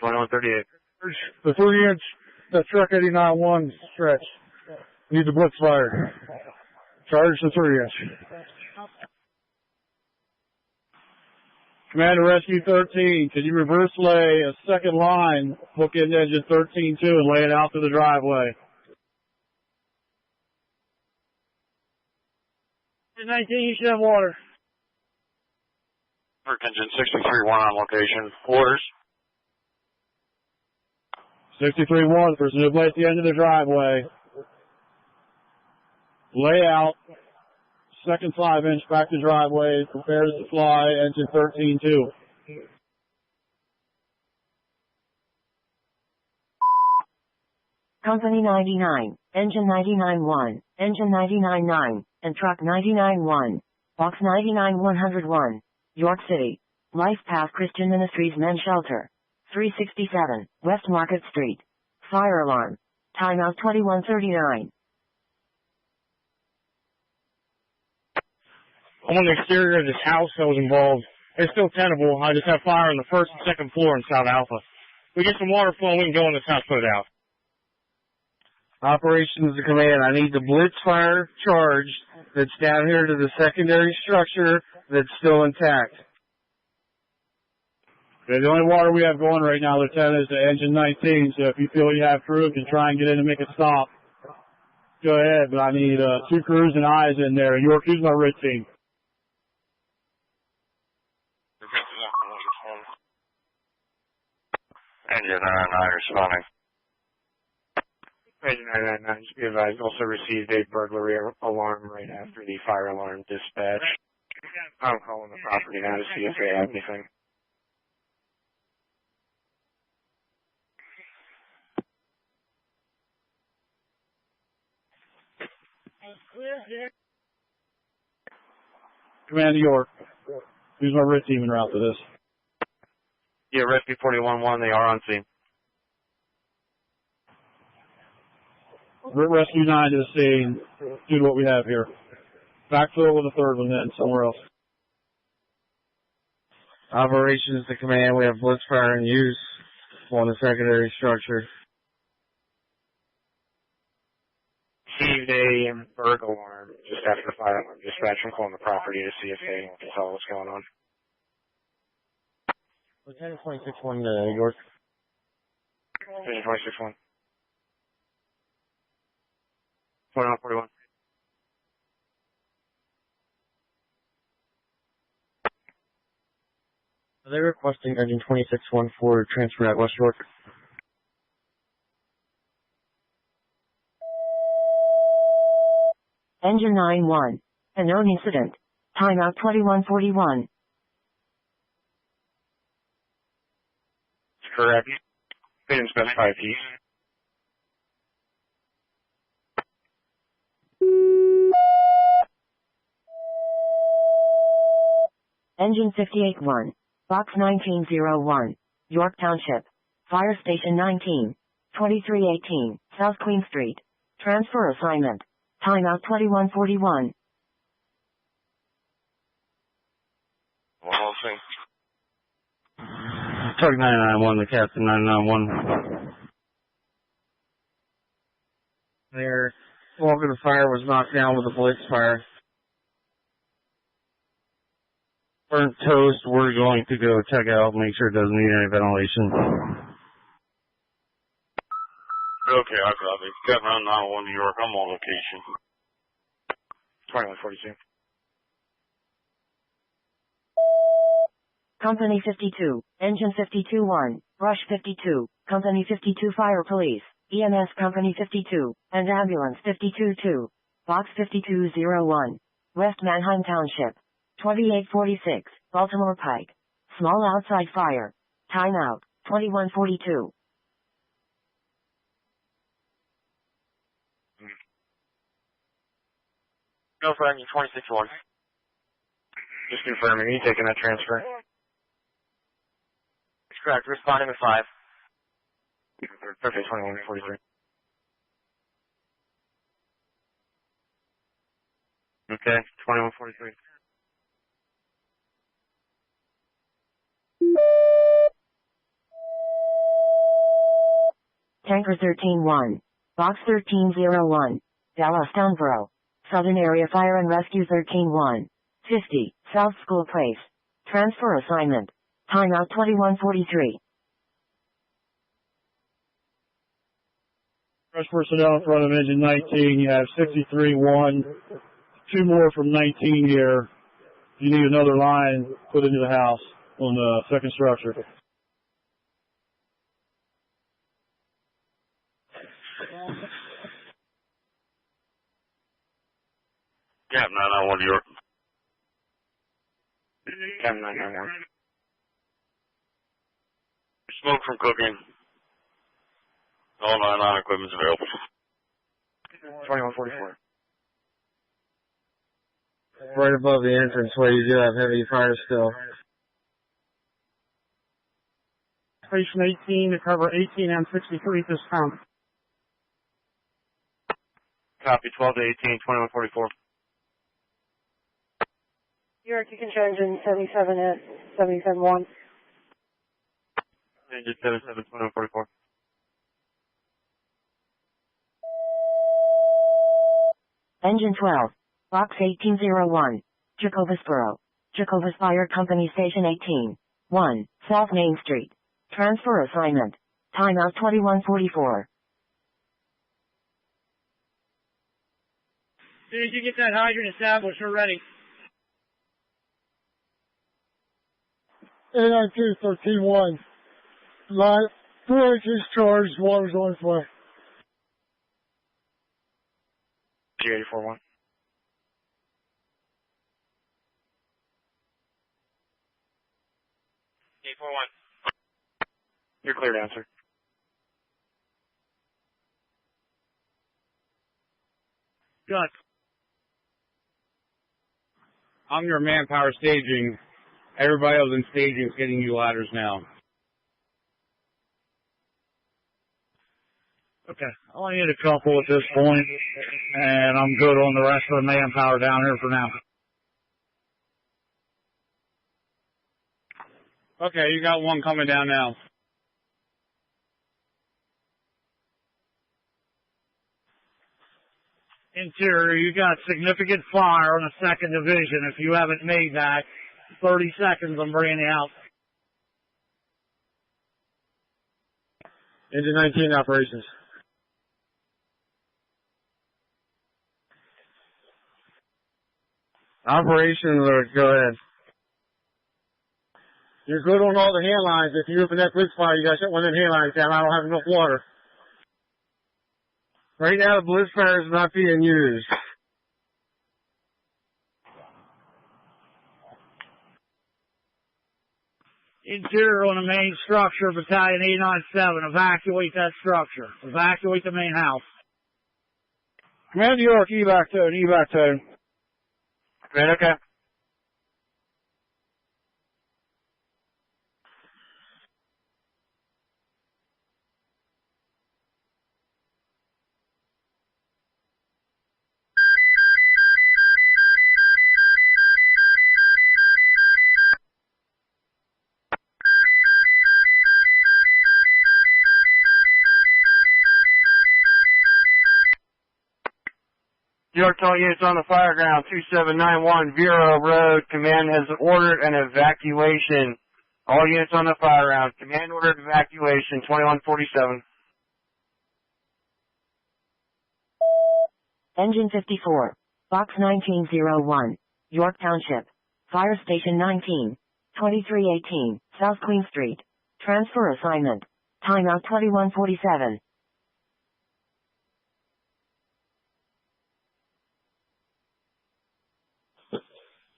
2138. The 3-inch, that truck 89-1 stretch. Need the blitz fire. Charge the 3-inch. Commander Rescue 13, can you reverse lay a second line, hook in engine 13-2 and lay it out to the driveway? 19, you should have water. Engine 63-1 on location. Orders. 63-1, person who lay at the end of the driveway. Lay out, second 5-inch back to driveway, prepares to fly, engine 13-2. Company 99, engine 99-1, engine 99-9, and truck 99-1, box 99-101, York City, Life Path Christian Ministries Men's Shelter, 367, West Market Street. Fire alarm. Timeout 2139. I'm on the exterior of this house that was involved. It's still tenable. I just have fire on the first and second floor in South Alpha. We get some water flowing, we can go in this house, put it out. Operations to command. I need the blitz fire charge that's down here to the secondary structure that's still intact. Okay, the only water we have going right now, Lieutenant, is the engine 19, so if you feel you have crew, you can try and get in and make it stop. Go ahead, but I need 2 crews and eyes in there. York, who's my red team? Engine 99 responding. Engine 999, just be advised, also received a burglary alarm right after the fire alarm dispatch. I'm calling the property now to see if they have anything. Commander York, who's my red team en route to this? Yeah, Rescue 41-1, they are on scene. Rescue 9 to the scene, due to what we have here. Backfill with a third one then, somewhere else. Operations to command. We have blitz fire in use on the secondary structure. Received a burglar alarm just after the fire alarm dispatch. I'm calling the property to see if they can tell what's going on. Lieutenant 26-1 York. Engine 26-1. 2141. Are they requesting engine 26-1 for transfer at West York? Engine 9-1. A known incident. Timeout 2141. Correct. They didn't specify a piece. Engine 58-1. Box 1901. York Township. Fire Station 19. 2318. South Queen Street. Transfer assignment. Timeout 2141. We'll see. Truck 991, the Captain 991. Their walk of the fire was knocked down with a blitz fire. Burnt toast, we're going to go check out, make sure it doesn't need any ventilation. Okay, I copy. Captain 991 New York, I'm on location. 2142. Company 52, Engine 52-1, Rush 52, Company 52 Fire Police, EMS Company 52, and Ambulance 52-2, Box 5201, West Manheim Township, 2846, Baltimore Pike. Small outside fire. Timeout, 2142. Go for engine 26-1. Just confirming, are you taking that transfer? That's correct, responding with 5. Okay, 2143. Okay, 2143. Tanker 13-1. Box 1301. Dallas Townboro. Southern Area Fire and Rescue 13-1. 50. South School Place. Transfer assignment. Timeout 21:43. Fresh personnel in front of engine 19. You have 63-1. 2 more from 19 here. You need another line put into the house on the second structure. Cap 991 New York. Cap 991. Smoke from cooking. All 99 equipment's available. 2144. Right above the entranceway, you do have heavy fire still. Station 18 to cover 18 and 63 at this time. Copy 12 to 18, 2144. New York, you can show engine 77 at 77-1. Engine 77, 2144. Engine 12. Box 1801. Jacobusboro. Jacobus Fire Company Station 18. 1. South Main Street. Transfer assignment. Timeout 21:44. As soon as you get that hydrant established, we're ready. 892-13-1. Line 4 inches charged, water's on its way. G841. You're clear to answer. Good. I'm your manpower staging. Everybody else in staging is getting you ladders now. Okay, I only need a couple at this point, and I'm good on the rest of the manpower down here for now. Okay, you got one coming down now. Interior, you got significant fire on the 2nd Division. If you haven't made that, 30 seconds, I'm bringing you out. Engine 19 operations. Operations, go ahead. You're good on all the hand lines. If you open that blitz fire, you gotta shut one of them hand lines down. I don't have enough water. Right now, the blitz fire is not being used. Interior on the main structure, Battalion 897. Evacuate that structure. Evacuate the main house. Command New York, evac tone, evac tone. Command, okay. New York, all units on the fire ground, 2791 Vero Road. Command has ordered an evacuation. All units on the fire ground. Command ordered evacuation, 2147. Engine 54. Box 1901. York Township. Fire Station 19. 2318. South Queen Street. Transfer assignment. Timeout 21:47.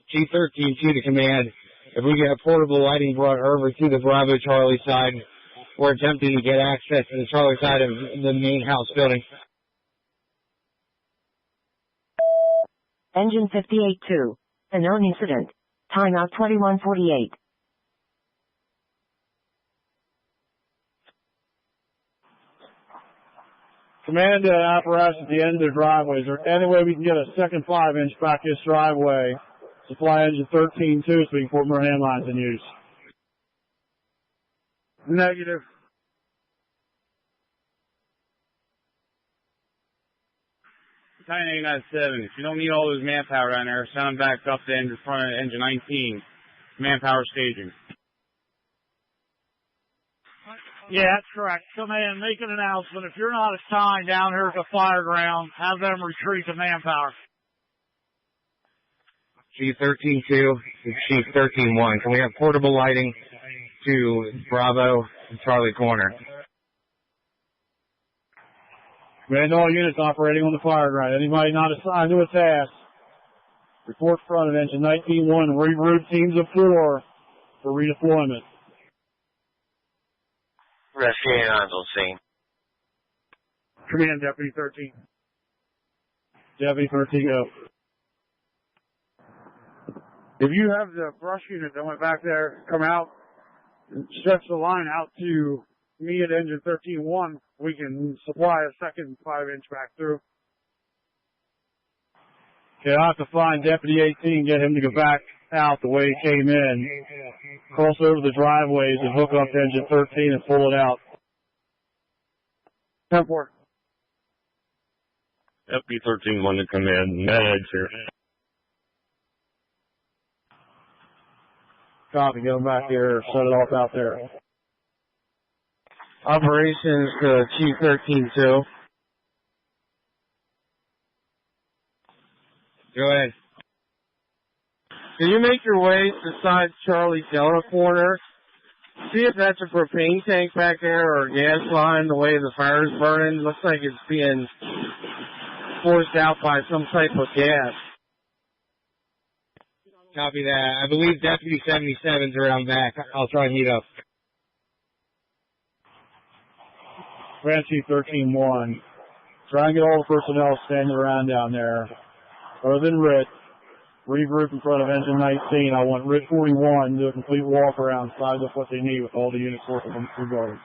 G13 to the command. If we get a portable lighting brought over to the Bravo Charlie side, we're attempting to get access to the Charlie side of the main house building. Engine 58-2. A known incident. Timeout 21:48. Command apparatus at the end of the driveway. Is there any way we can get a second 5-inch back this driveway? Supply engine 13-2 so we can put more hand lines in use. Negative. 997. If you don't need all those manpower down there, send them back up to engine front of engine 19. Manpower staging. Yeah, that's correct. Command, make an announcement. If you're not assigned down here at the fire ground, have them retreat to manpower. G13-2 to G13-1. Can we have portable lighting to Bravo and Charlie Corner? Command, all units operating on the fire ground. Anybody not assigned to a task, report front of engine 19-1. Regroup teams of 4 for redeployment. Rescue 89 on scene. Command, Deputy 13. Deputy 13, go. If you have the brush unit that went back there, come out and stretch the line out to me at engine 13-1, we can supply a second 5-inch back through. Okay, I'll have to find Deputy 18, get him to go back out the way he came in, cross over the driveways and hook up to engine 13 and pull it out. 10-4. FB-13-1 to command. Manage here. Copy, get him back here, set it off out there. Operations to Chief 13-2. Go ahead. Can you make your way to side Charlie Delta corner? See if that's a propane tank back there or a gas line, the way the fire's burning. Looks like it's being forced out by some type of gas. Copy that. I believe Deputy 77's around back. I'll try and heat up. Grand Chief 13-1. Try and get all the personnel standing around down there. Other than RIT, regroup in front of engine 19. I want RIT 41 to do a complete walk around, size up what they need with all the units working from the 2 guards.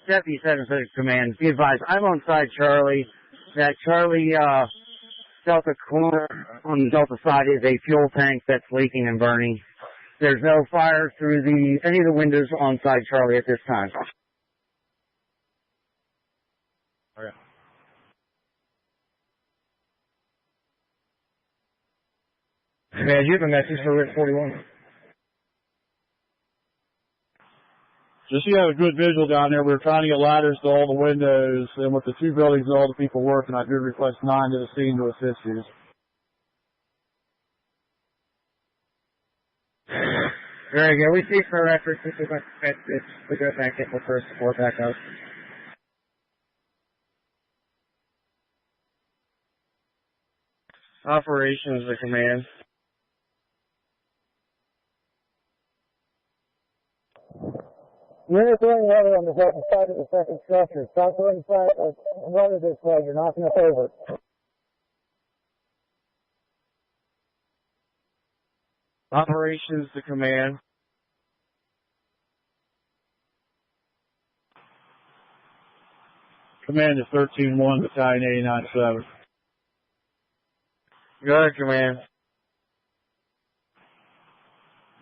Deputy 76 Command, be advised, I'm on side Charlie. That Charlie, Delta corner on the Delta side is a fuel tank that's leaking and burning. There's no fire through any of the windows on side Charlie at this time. Okay. Man, you have a message for RIT 41. Just so you have a good visual down there, we were trying to get ladders to all the windows, and with the 2 buildings and all the people working, I did request 9 to the scene to assist you. Very good. We see for efforts. We go back in for first support back up. Operations to command. You're throwing water on the second side of the second structure. Stop throwing water this way. You're knocking us over. Operations to command. Command is 13-1, Battalion 89-7. Go ahead, command.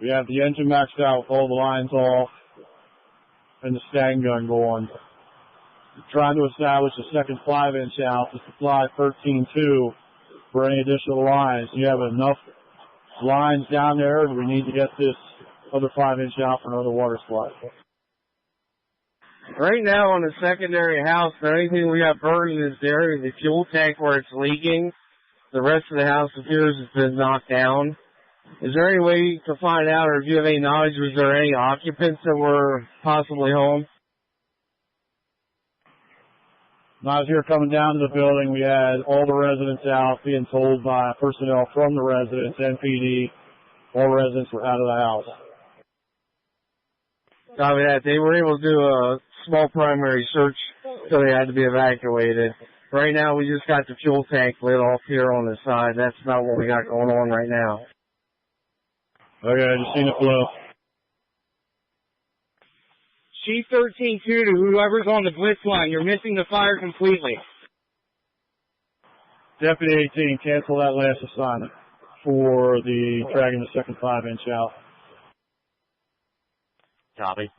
We have the engine maxed out with all the lines off and the stand gun going. We're trying to establish a second 5-inch out to supply 13-2 for any additional lines. You have enough lines down there, and we need to get this other 5-inch out for another water supply. Right now on the secondary house, the only thing we got burning is there is the fuel tank where it's leaking. The rest of the house appears has been knocked down. Is there any way to find out, or if you have any knowledge, was there any occupants that were possibly home? When I was here coming down to the building, we had all the residents out being told by personnel from the residents, NPD, all residents were out of the house. Copy that. They were able to do a small primary search, so they had to be evacuated. Right now, we just got the fuel tank lit off here on the side. That's not what we got going on right now. Okay, I just seen it flow. Chief 13-2 to whoever's on the blitz line. You're missing the fire completely. Deputy 18, cancel that last assignment for the dragging the second 5-inch out. Copy.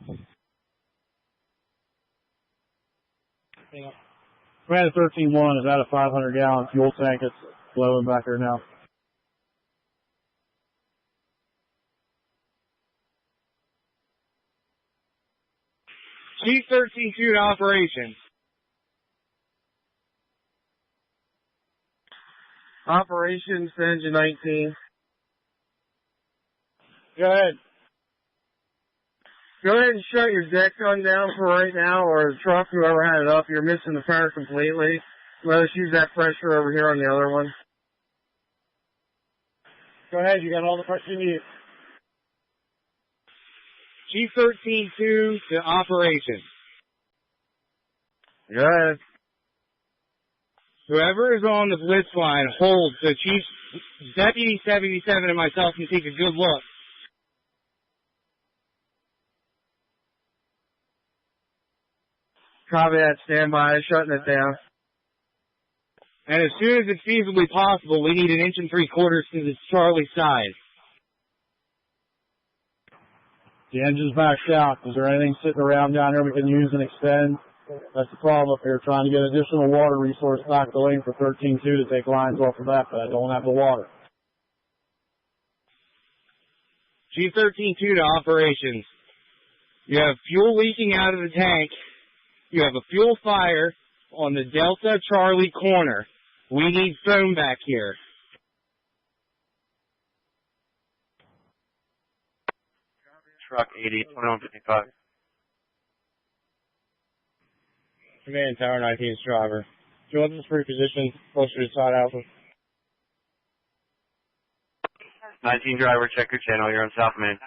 Command 13-1 is at a 500-gallon fuel tank. It's blowing back there now. Chief 13-2 to operations. Operations to engine 19. Go ahead. Go ahead and shut your deck gun down for right now, or the truck, whoever had it up. You're missing the fire completely. Let us use that pressure over here on the other one. Go ahead. You got all the pressure you need. Chief 13-2 to operations. Go ahead. Whoever is on the blitz line, hold so Chief Deputy 77 and myself can take a good look. Copy that, stand by, shutting it down. And as soon as it's feasibly possible, we need an 1 3/4 to the Charlie side. The engine's maxed out. Is there anything sitting around down here we can use and extend? That's the problem up here, trying to get additional water resource back to lane for 13-2 to take lines off of that, but I don't have the water. Chief 13-2 to operations. You have fuel leaking out of the tank. You have a fuel fire on the Delta Charlie corner. We need foam back here. Truck 80, 2155. Command Tower 19's driver. Do you want this reposition closer to side alpha? 19 driver, check your channel. You're on South Main.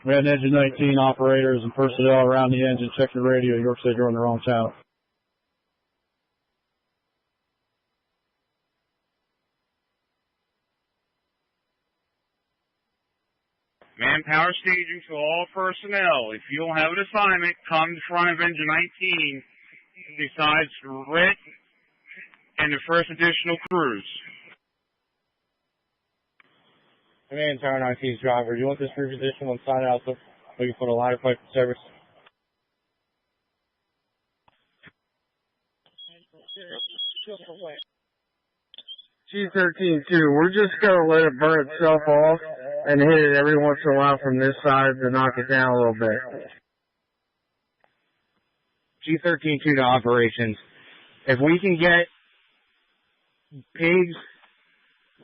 Command Engine 19 operators and personnel around the engine. Check your radio. York said you're on the wrong channel. Manpower staging to all personnel. If you don't have an assignment, come in front of engine 19 besides Rick and the first additional crews. Command Tower 19's driver. Do you want this reposition on side alpha? We can put a ladder pipe in service. G13-2, we're just going to let it burn itself off and hit it every once in a while from this side to knock it down a little bit. G13-2 to operations. If we can get pigs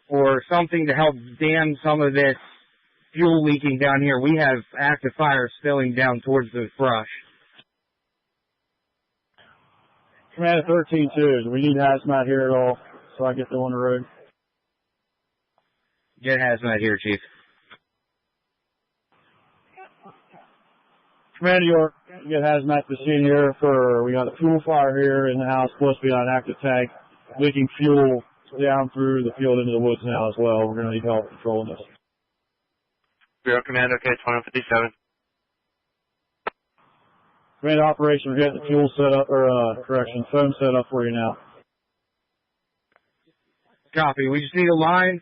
or something to help dam some of this fuel leaking down here, we have active fire spilling down towards the brush. Command 13-2, do we need hazmat here at all so I get them on the road? Get hazmat here, Chief. Command York, get hazmat to scene here for, we got a fuel fire here in the house, supposed to be on an active tank, leaking fuel down through the field into the woods now as well. We're going to need help controlling this. Bureau Command, okay, 2157. Command operation, we're getting the fuel set up, or foam set up for you now. Copy. We just need a line,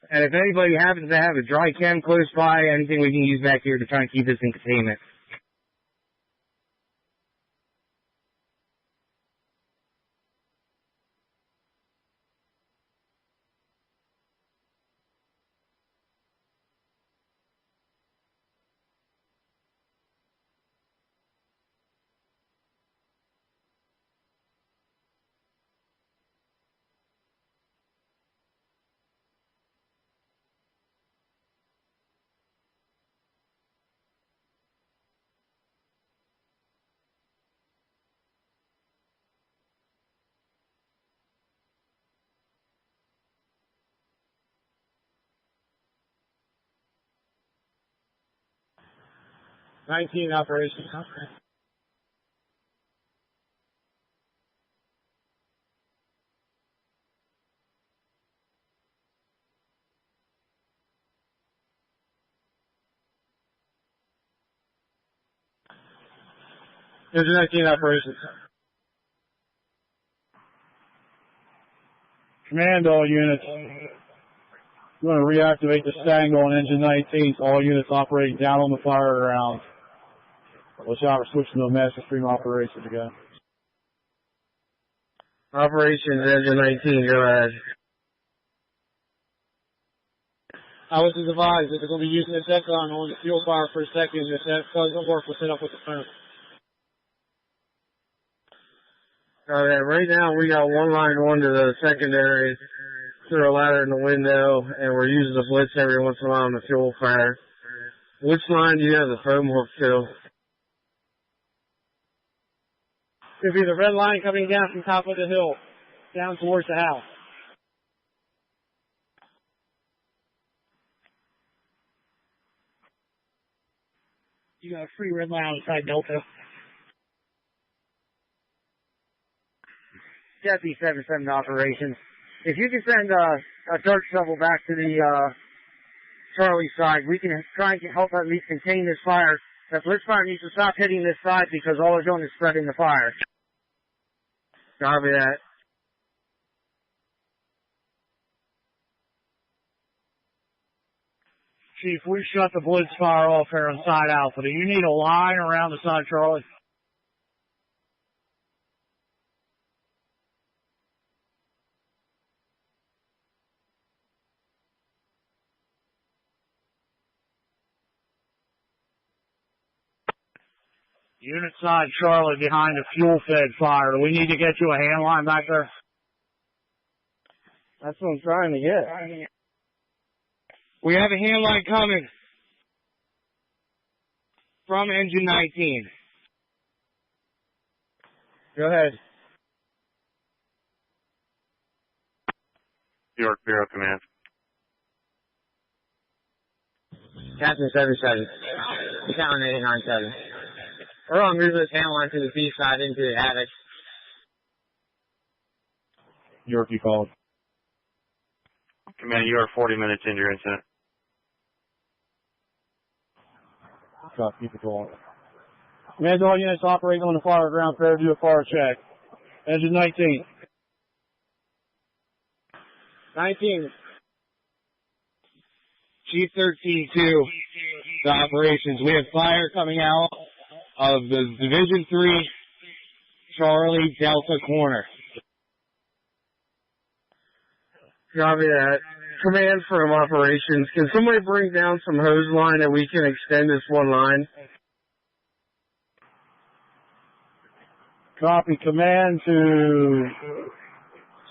and if anybody happens to have a dry chem close by, anything we can use back here to try and keep this in containment. Nineteen operations. Engine 19 operations. Command all units. You want to reactivate the Stango on engine 19, so all units operating down on the fire ground. Watch out, we're switching to a master stream operation again. Operations Engine 19, go ahead. I was advised that they're going to be using the deck on the fuel fire for a second. If that doesn't work, we'll set up with the phone. Alright, right now we got one line going to the secondary through a ladder in the window, and we're using the blitz every once in a while on the fuel fire. Which line do you have the foam hook to? Could be the red line coming down from top of the hill, down towards the house. You got a free red line on side Delta. Deputy 77 operations. If you can send a dirt shovel back to the Charlie side, we can try and help at least contain this fire. That blitz fire needs to stop hitting this side because all they're doing is spreading the fire. Copy that. Chief, we shut the blitz fire off here on side Alpha. Do you need a line around the side Charlie? Unit side Charlie behind the fuel-fed fire. Do we need to get you a hand line back there? That's what I'm trying to get. We have a hand line coming from engine 19. Go ahead. York Bureau Command. Captain 77. Counting 897. We're on move this hand line to the B side into the attic. York, you called. Command, you are 40 minutes into your incident. Keep it going. Command, all units operating on the fire ground, prepare to do a fire check. Engine 19. 19. Chief 13-2, the operations. We have fire coming out of the Division 3 Charlie Delta corner. Copy that. Command from operations. Can somebody bring down some hose line that we can extend this one line? Copy. Command to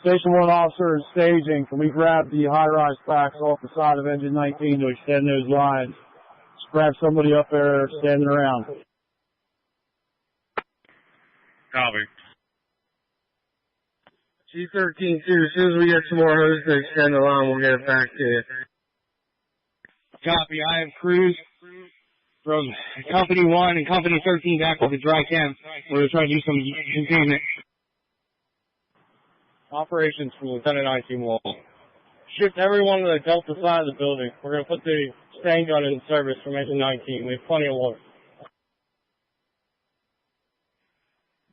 Station 1 officer and staging. Can we grab the high-rise packs off the side of engine 19 to extend those lines? Just grab somebody up there standing around. Copy. G13-2, as soon as we get some more hose to extend the line, we'll get it back to you. Copy. I have crews from Company 1 and Company 13 back with the dry chem. We're going to try to do some containment. Operations from Lieutenant 19 Wall. Shift everyone to the Delta side of the building. We're going to put the stand gun in service from engine 19. We have plenty of water.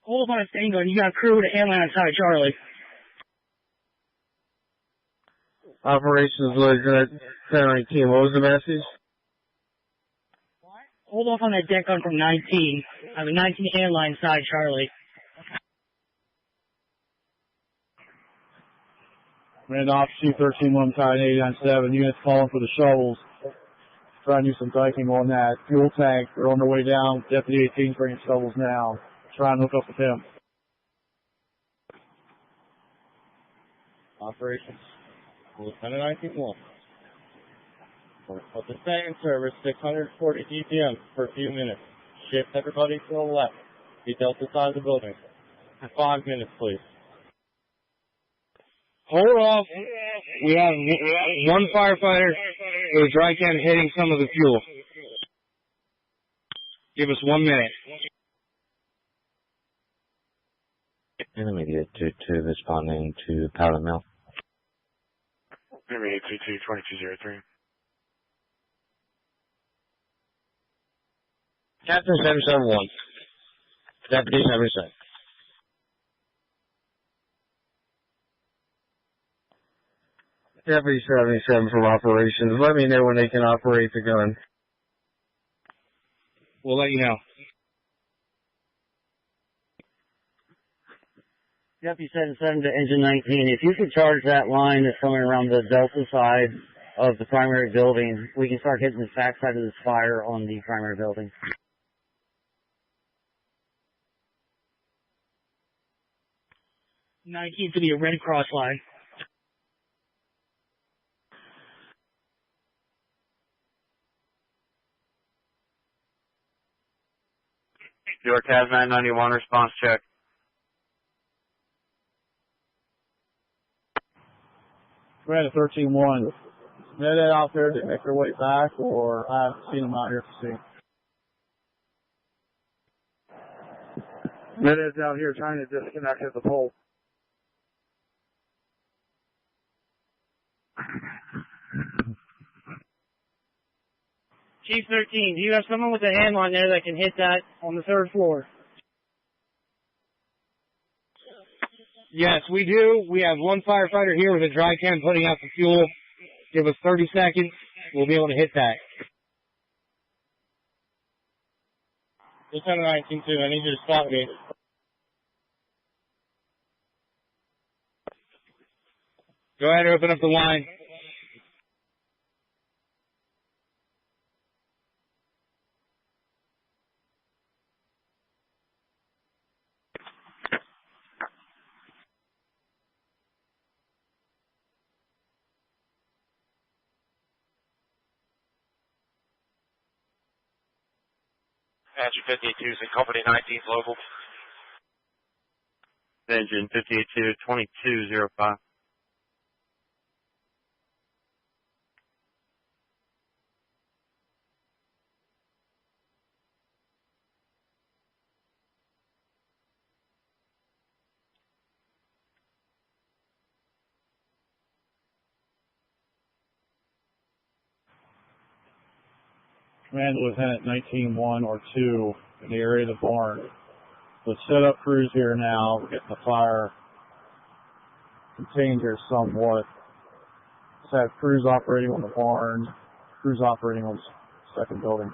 Hold on a stand gun. You got a crew with a hand line outside Charlie. Operations Lieutenant 19, what was the message? Hold off on that deck gun from 19. I have a 19 hand line side Charlie. Command Officer C13-1 Titan 897. Units calling for the shovels. Trying to do some diking on that fuel tank. They're on their way down. Deputy 18's bringing shovels now. Trying to hook up with him. Operations. Lieutenant 19-1. Put the stand in service 640 GPM for a few minutes. Shift everybody to the left. Be Delta side of the building. 5 minutes, please. Hold off. We have one firefighter with a dry can hitting some of the fuel. Give us 1 minute. Intermediate 2-2 responding to Power Mill. Intermediate 2-2, 2203. Captain 771. Deputy 77. Deputy 77 from operations. Let me know when they can operate the gun. We'll let you know. Deputy 77 to Engine 19, if you could charge that line that's coming around the Delta side of the primary building, we can start hitting the backside of this fire on the primary building. '19 to the Red Cross line. York has 991 response check. Command 13-1. Med Ed out there to make their way back, or I haven't seen them out here to see. Med Ed's out here trying to disconnect at the pole. Chief 13, do you have someone with a handline there that can hit that on the 3rd floor? Yes, we do. We have one firefighter here with a dry can putting out the fuel. Give us 30 seconds. We'll be able to hit that. Lieutenant 19-2, I need you to stop me. Go ahead and open up the line. Engine 52 is in Company 19's local. Engine 52, 2205. Command Lieutenant 19-1 or 2 in the area of the barn. Let's set up crews here now. We're getting the fire contained here somewhat. Let's have crews operating on the barn, crews operating on the second building.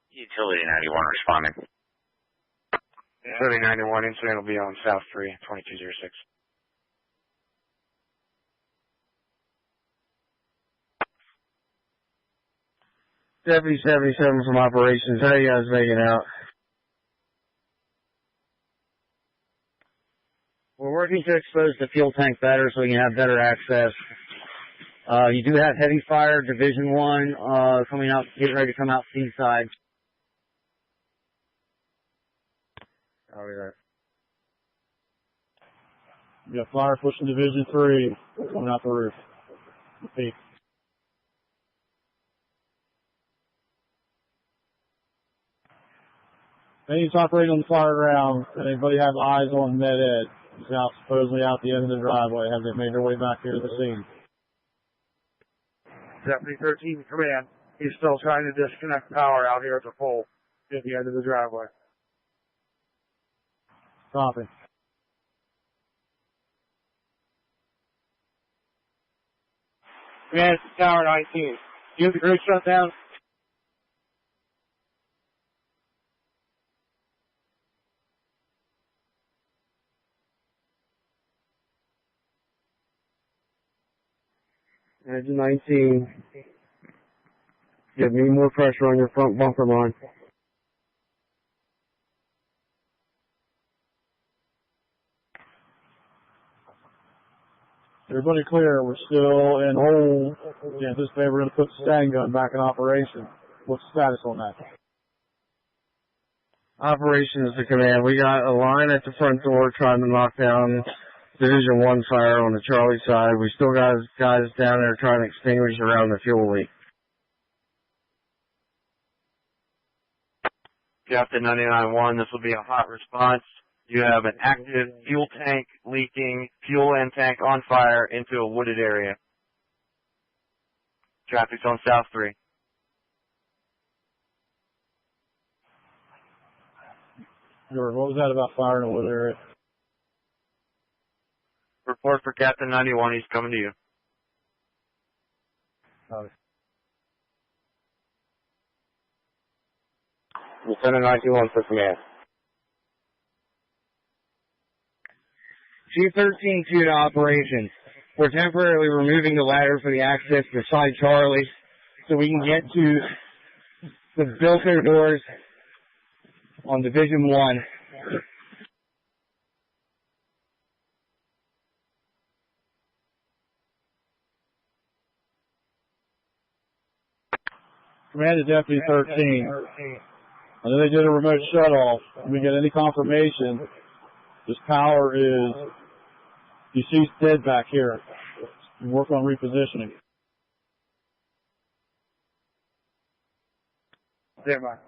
Utility 91 responding. Utility 91, incident will be on South 3, 2206. Deputy 77 from operations. How are you guys making out? We're working to expose the fuel tank better so we can have better access. You do have heavy fire, Division 1, coming out, getting ready to come out seaside. We got fire pushing Division 3, coming out the roof. Repeat. He's operating on the fire ground. Anybody have eyes on Med Ed? He's out, supposedly out the end of the driveway. Have they made their way back here to the scene? Deputy 13 command. He's still trying to disconnect power out here at the pole at the end of the driveway. Copy. Command Tower 19. You have the crew shut down? Engine 19. Give me more pressure on your front bumper line. Everybody clear. We're still in hold. We anticipate we're going to put the stand gun back in operation. What's the status on that? Operations to command. We got a line at the front door trying to knock down Division 1 fire on the Charlie side. We still got guys down there trying to extinguish around the fuel leak. Captain 99-1, this will be a hot response. You have an active fuel tank leaking, fuel and tank on fire into a wooded area. Traffic's on South 3. George, what was that about fire in a wood area? Report for Captain 91, he's coming to you. Lieutenant 91 for command. Chief 13-2 to operations. We're temporarily removing the ladder for the access to Side Charlie so we can get to the filter doors on Division 1. Command to Deputy 13. I know they did a remote shut-off. If we get any confirmation, this power is deceased dead back here. Work on repositioning. There, Mark.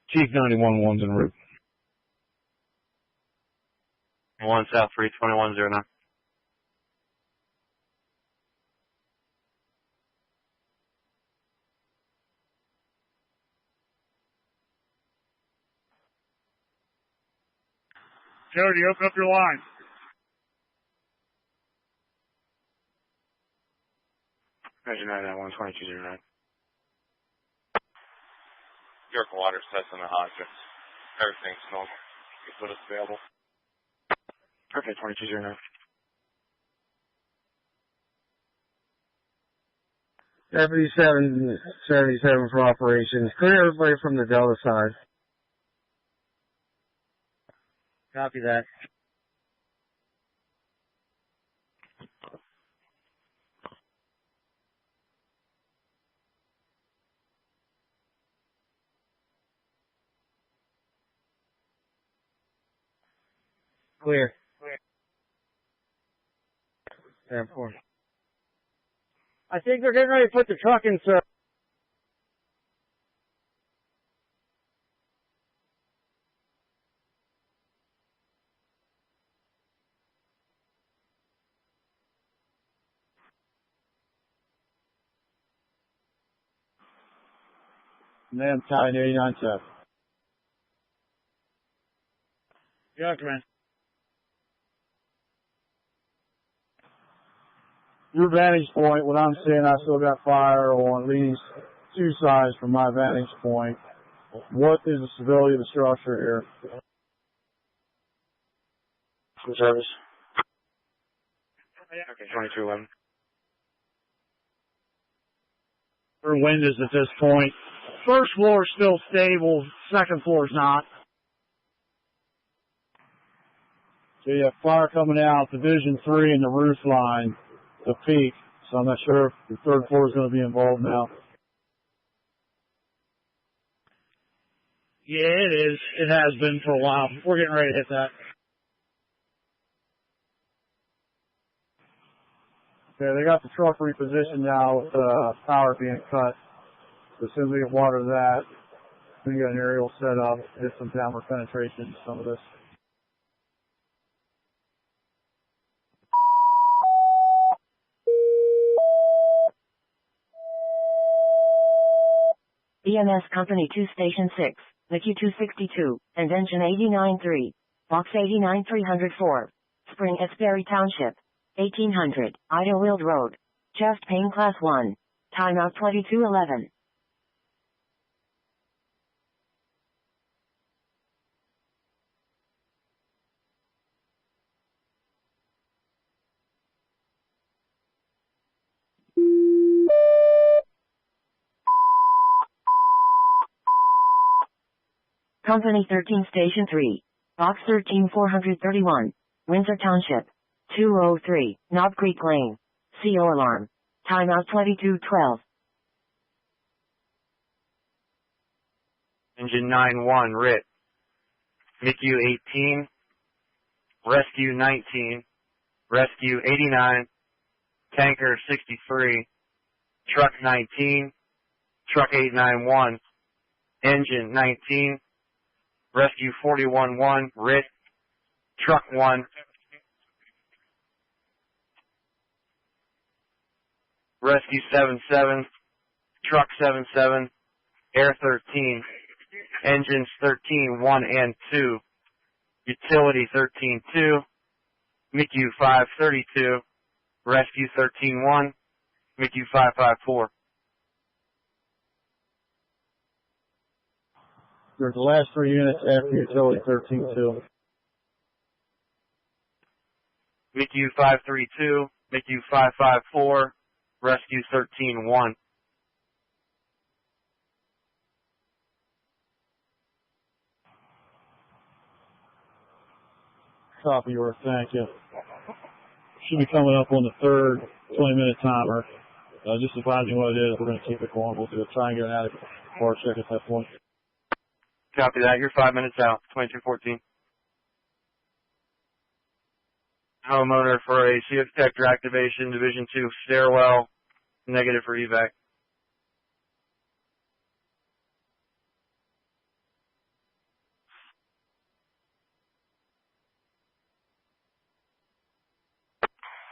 Chief 91-1's en route. 1 South 32109. Jody, open up your line. Measure 991, 2209. York water sets on the hydrants. Everything's normal. You put us available. Okay, 2209. Deputy 777 for operations. Clear everybody from the Delta side. Copy that. Clear. 10-4. I think they're getting ready to put the truck in, sir. Command Battalion 89-7. Yeah, Command. Your vantage point, what I'm seeing, I still got fire on at least two sides from my vantage point. What is the stability of the structure here? From service. Okay, 2211. Where wind is at this point? First floor is still stable, second floor is not. So you have fire coming out, Division 3 in the roof line, the peak. So I'm not sure if the third floor is going to be involved now. Yeah, it is. It has been for a while. We're getting ready to hit that. Okay, they got the truck repositioned now with power being cut. So as soon as we get water to that, we can get an aerial set up, get some downward penetration into some of this. EMS Company 2 Station 6, NICU 262, and Engine 89-3, Box 89-304, Spring Esbury Township, 1800, Idlewild Road, Chest Pain Class 1, Timeout 2211. Company 13 Station 3, Box 13431, Windsor Township, 203, Knob Creek Lane, CO alarm, timeout 2212. Engine 9-1, RIT. MICU 18, Rescue 19, Rescue 89, Tanker 63, Truck 19, Truck 891, Engine 19, Rescue 41-1, RIT, Truck 1, Rescue 77, Truck 77, Air 13, Engines 13-1 and 2, Utility 13-2, MICU 532, Rescue 13-1, MICU 554. You're the last 3 units after utility 13-2. MICU 532, MICU 554, rescue 13-1. Copy yours, thank you. Should be coming up on the third 20-minute timer. Just advising what it is. We're going to keep it going. We'll try and get an adequate bar check at that point. Copy that. You're 5 minutes out. 2214. Homeowner for a CO detector activation, Division 2 stairwell, negative for evac.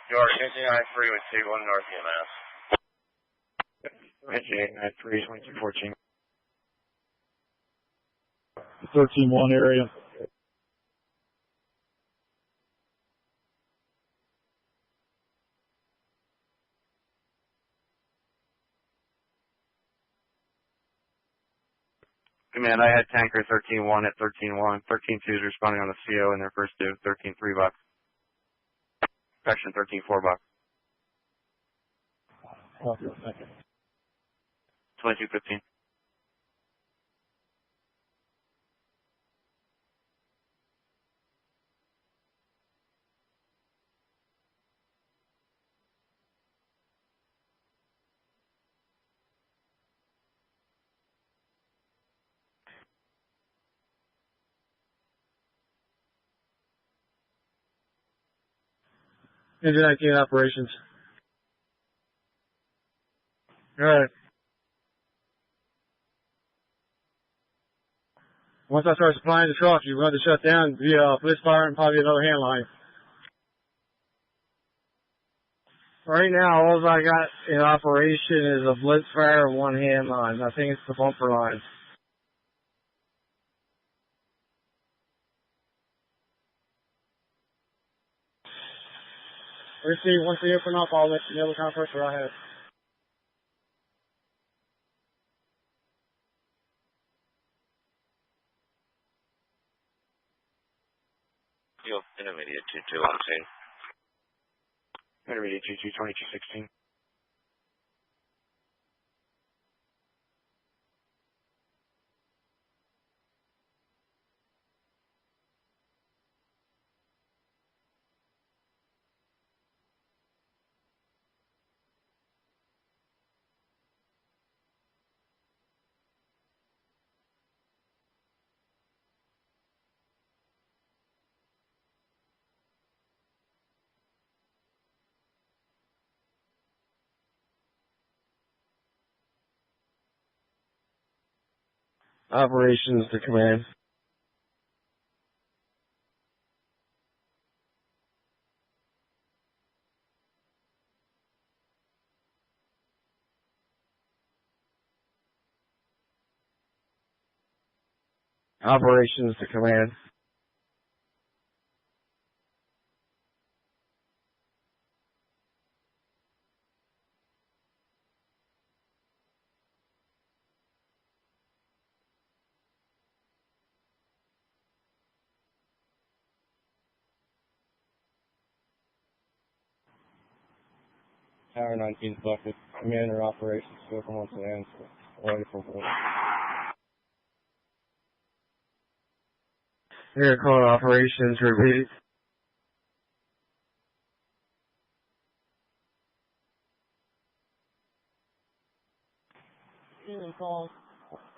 York, 1893 with T1 North EMS. 1893, 2214. 13-1 area. Command, I had tanker 13-1 at 13-1. 13-2 is responding on the CO in their first two. 13-3 box. Section 13-4 box. Copy, thank you. 2215. Engine 19 operations. Alright. Once I start supplying the truck, you're going to shut down via blitz fire and probably another hand line. Right now, all I got in operation is a blitz fire and one hand line. I think it's the bumper line. Once they open up, I'll let you know what kind of pressure I have. Field intermediate 22 on scene. Intermediate 22, 2216. Operations to command. Operations to command. Tower 19 bucket. Commander operations. Spoken once again. Wonderful. Here, call operations. Repeat.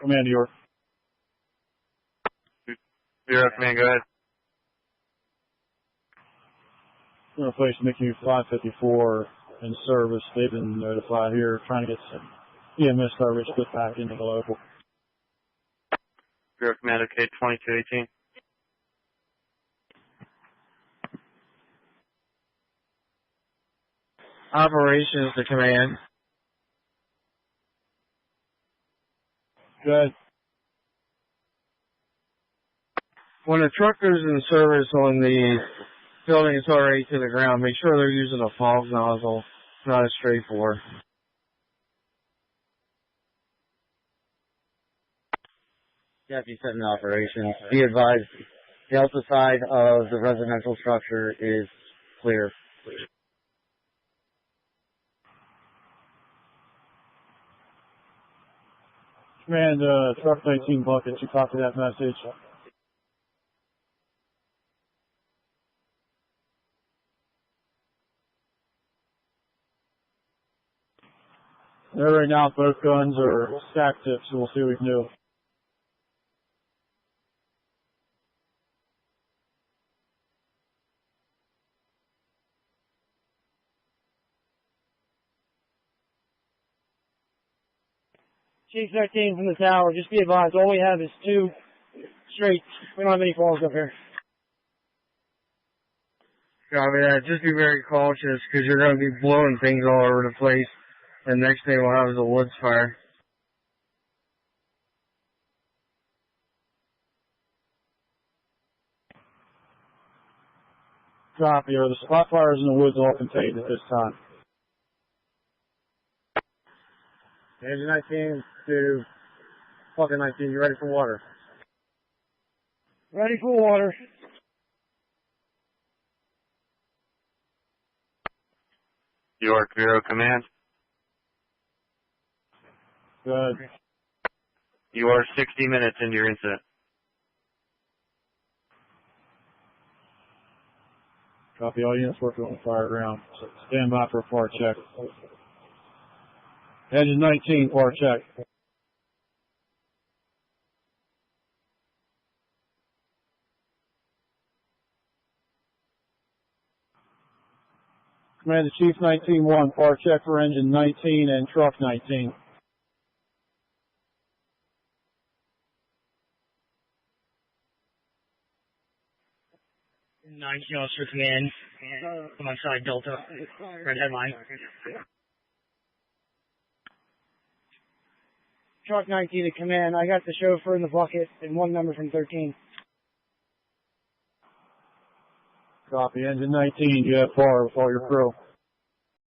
Command York. Bureau Command, go ahead. We're going to place MICU 554 in service. They've been notified here, trying to get some EMS coverage put back into the local. Bureau Command, okay, 2218. Operations to command. Good. When a truck goes in service on the building is already to the ground, make sure they're using a fog nozzle, not a straight bore. Deputy 7 operations. Be advised, Delta side of the residential structure is clear. Command, truck 19 bucket, you copy that message? There right now, both guns are stack tips, so we'll see what we can do. Chief 13 from the tower, just be advised, all we have is 2 straight. We don't have any falls up here. Copy that. Just be very cautious because you're going to be blowing things all over the place. And next thing we'll have is a woods fire. Copy, or the spot fires in the woods all contained at this time. Engine 19 to fucking 19, you ready for water? Ready for water. York Bureau Command. Good. You are 60 minutes into your incident. Copy, all units working on the fire ground. Stand by for a FAR check. Engine 19, FAR check. Command to Chief 19-1, FAR check for engine 19 and truck 19. Nine kills for command. I'm on side Delta. Red headline. Truck 19 to command. I got the chauffeur in the bucket and 1 number from 13. Copy, engine 19, you have FAR with all your crew.